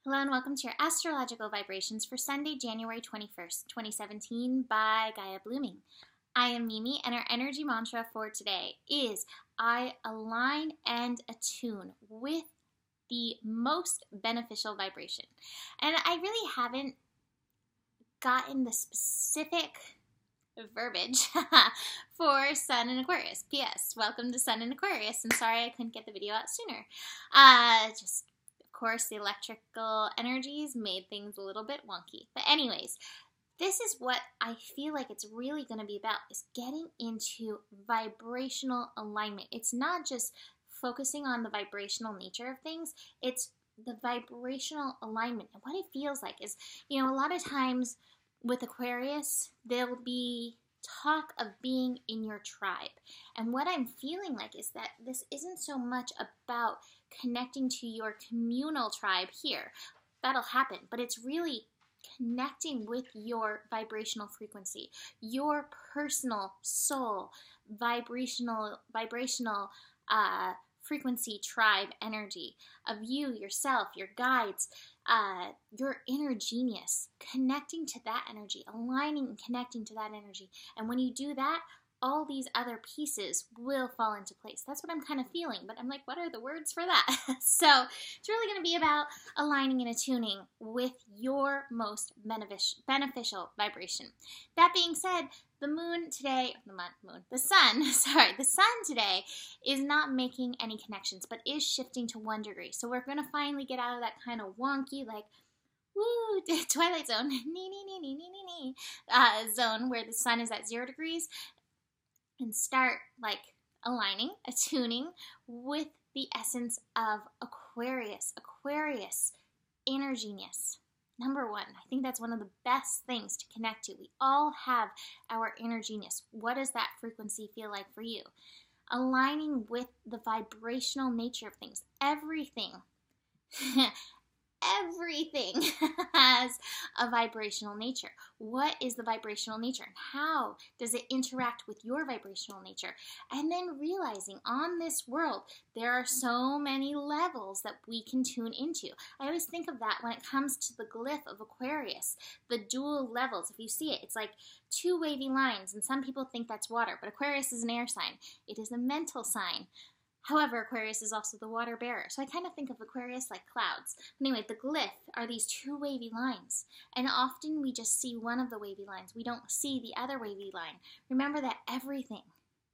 Hello and welcome to your astrological vibrations for Sunday, January 21st, 2017 by Gaia Blooming. I am Mimi and our energy mantra for today is I align and attune with the most beneficial vibration. And I really haven't gotten the specific verbiage for Sun in Aquarius. P.S. Welcome to Sun in Aquarius. I'm sorry I couldn't get the video out sooner. Of course, the electrical energies made things a little bit wonky. But anyways, this is what I feel like it's really going to be about, is getting into vibrational alignment. It's not just focusing on the vibrational nature of things, it's the vibrational alignment. And what it feels like is, a lot of times with Aquarius, there'll be talk of being in your tribe. And what I'm feeling like is that this isn't so much about connecting to your communal tribe here. That'll happen, but it's really connecting with your vibrational frequency, your personal soul, vibrational frequency tribe energy of you, yourself, your guides, your inner genius, connecting to that energy, aligning and connecting to that energy. And when you do that, all these other pieces will fall into place. That's what I'm kind of feeling, but I'm like, what are the words for that? So it's really going to be about aligning and attuning with your most beneficial vibration. That being said, the sun today is not making any connections, but is shifting to 1 degree. So we're going to finally get out of that kind of wonky, Twilight Zone, zone where the sun is at 0 degrees, and start aligning, attuning with the essence of Aquarius. Aquarius, inner genius. Number one, I think that's one of the best things to connect to. We all have our inner genius. What does that frequency feel like for you? Aligning with the vibrational nature of things. Everything has a vibrational nature. What is the vibrational nature, and how does it interact with your vibrational nature? And then realizing on this world, there are so many levels that we can tune into. I always think of that when it comes to the glyph of Aquarius, the dual levels. If you see it, it's like two wavy lines, and some people think that's water, but Aquarius is an air sign. It is a mental sign. However, Aquarius is also the water bearer. So I kind of think of Aquarius like clouds. Anyway, the glyph are these two wavy lines. And often we just see one of the wavy lines. We don't see the other wavy line. Remember that everything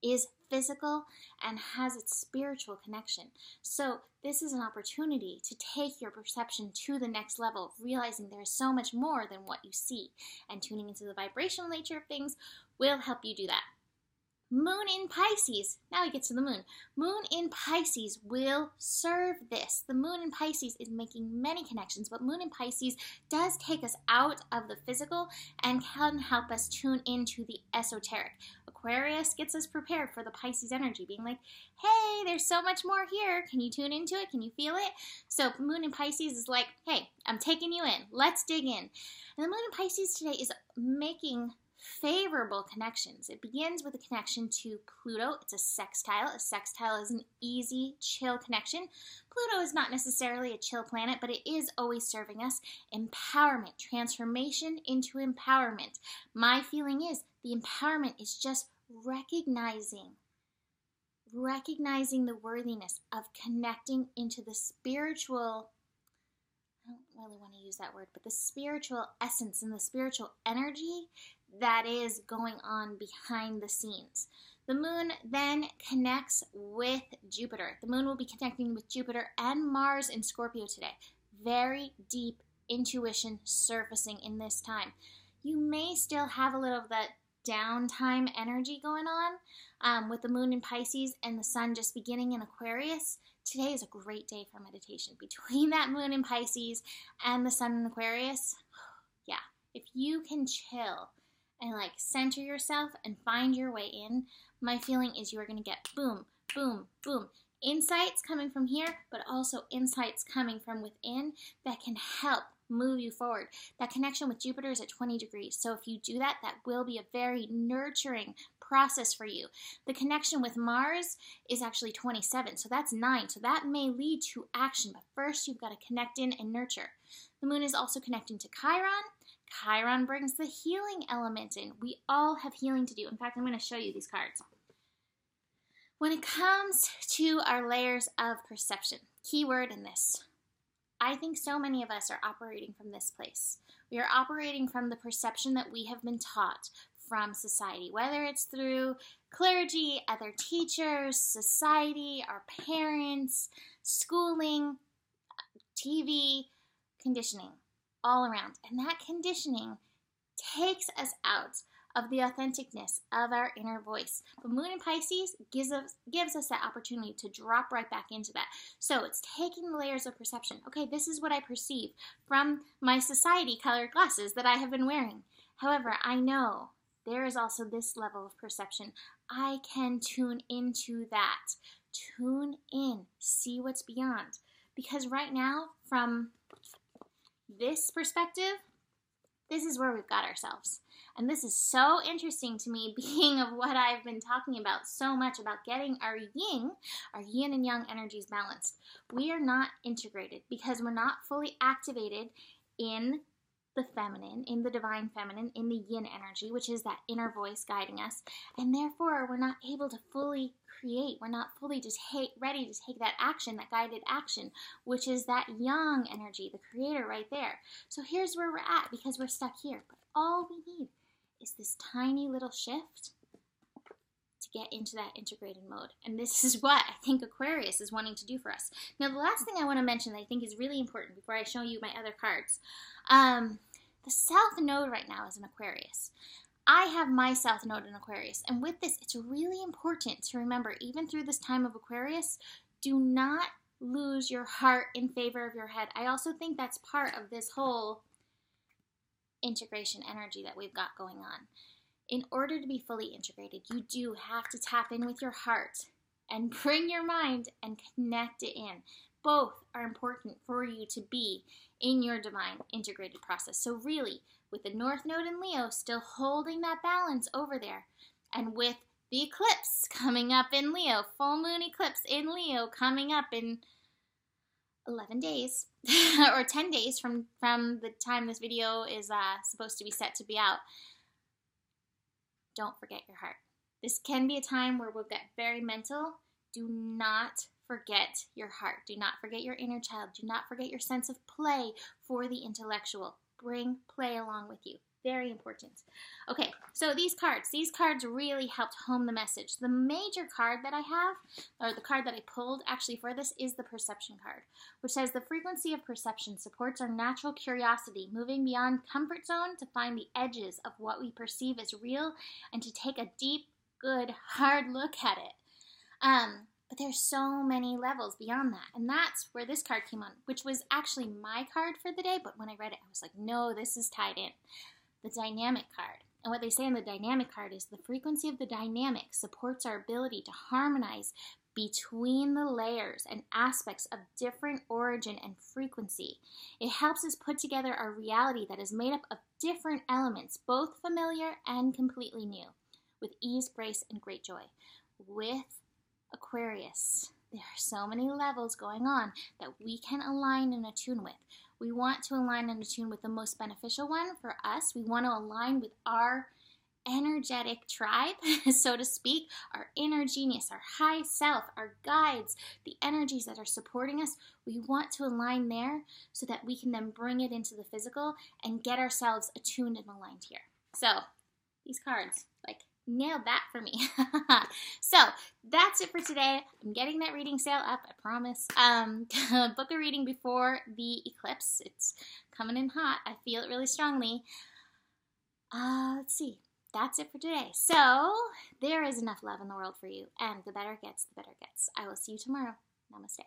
is physical and has its spiritual connection. So this is an opportunity to take your perception to the next level, realizing there is so much more than what you see. And tuning into the vibrational nature of things will help you do that. Moon in Pisces. Now we get to the moon. Moon in Pisces will serve this. The moon in Pisces is making many connections, but moon in Pisces does take us out of the physical and can help us tune into the esoteric. Aquarius gets us prepared for the Pisces energy, being like, hey, there's so much more here. Can you tune into it? Can you feel it? So moon in Pisces is like, hey, I'm taking you in. Let's dig in. And the moon in Pisces today is making favorable connections. It begins with a connection to Pluto. It's a sextile. A sextile is an easy, chill connection. Pluto is not necessarily a chill planet, but it is always serving us empowerment, transformation into empowerment. My feeling is the empowerment is just recognizing the worthiness of connecting into the spiritual, I don't really want to use that word, but the spiritual essence and the spiritual energy that is going on behind the scenes. The moon then connects with Jupiter. The moon will be connecting with Jupiter and Mars in Scorpio today. Very deep intuition surfacing in this time. You may still have a little of that downtime energy going on with the moon in Pisces and the sun just beginning in Aquarius. Today is a great day for meditation. Between that moon in Pisces and the sun in Aquarius, yeah, if you can chill and center yourself and find your way in, my feeling is you are going to get boom, boom, boom. Insights coming from here, but also insights coming from within that can help move you forward. That connection with Jupiter is at 20 degrees. So if you do that, that will be a very nurturing, process for you. The connection with Mars is actually 27, so that's 9. So that may lead to action, but first you've got to connect in and nurture. The moon is also connecting to Chiron. Chiron brings the healing element in. We all have healing to do. In fact, I'm going to show you these cards. When it comes to our layers of perception, key word in this, I think so many of us are operating from this place. We are operating from the perception that we have been taught from society, whether it's through clergy, other teachers, society, our parents, schooling, TV, conditioning, all around. And that conditioning takes us out of the authenticness of our inner voice. But Moon in Pisces gives us that opportunity to drop right back into that. So it's taking the layers of perception. Okay, this is what I perceive from my society-colored glasses that I have been wearing. However, I know there is also this level of perception. I can tune into that. Tune in. See what's beyond. Because right now, from this perspective, this is where we've got ourselves. And this is so interesting to me, being of what I've been talking about so much, about getting our yin and yang energies balanced. We are not integrated because we're not fully activated in the feminine, in the divine feminine, in the yin energy, which is that inner voice guiding us. And therefore, we're not able to fully create. We're not fully just ready to take that action, that guided action, which is that yang energy, the creator right there. So here's where we're at because we're stuck here. But all we need is this tiny little shift to get into that integrated mode. And this is what I think Aquarius is wanting to do for us. Now, the last thing I want to mention that I think is really important before I show you my other cards, the South Node right now is in Aquarius. I have my South Node in Aquarius, and with this, it's really important to remember, even through this time of Aquarius, do not lose your heart in favor of your head. I also think that's part of this whole integration energy that we've got going on. In order to be fully integrated, you do have to tap in with your heart and bring your mind and connect it in. Both are important for you to be in your divine integrated process. So really, with the North Node in Leo still holding that balance over there, and with the eclipse coming up in Leo, full moon eclipse in Leo coming up in 11 days, or 10 days from the time this video is supposed to be set to be out, don't forget your heart. This can be a time where we'll get very mental. Do not forget your heart. Do not forget your inner child. Do not forget your sense of play for the intellectual. Bring play along with you. Very important. Okay, so these cards really helped home the message. The major card that I have, or the card that I pulled actually for this, is the perception card, which says the frequency of perception supports our natural curiosity, moving beyond comfort zone to find the edges of what we perceive as real and to take a deep, good, hard look at it. But there's so many levels beyond that. And that's where this card came on, which was actually my card for the day. But when I read it, I was like, no, this is tied in. The dynamic card. And what they say in the dynamic card is the frequency of the dynamic supports our ability to harmonize between the layers and aspects of different origin and frequency. It helps us put together a reality that is made up of different elements, both familiar and completely new, with ease, grace, and great joy. With Aquarius, there are so many levels going on that we can align and attune with. We want to align and attune with the most beneficial one for us. We want to align with our energetic tribe, so to speak, our inner genius, our high self, our guides, the energies that are supporting us. We want to align there so that we can then bring it into the physical and get ourselves attuned and aligned here. So these cards, nailed that for me. So that's it for today. I'm getting that reading sale up, I promise. Book a reading before the eclipse. It's coming in hot. I feel it really strongly. Let's see. That's it for today. So there is enough love in the world for you, and the better it gets, the better it gets. I will see you tomorrow. Namaste.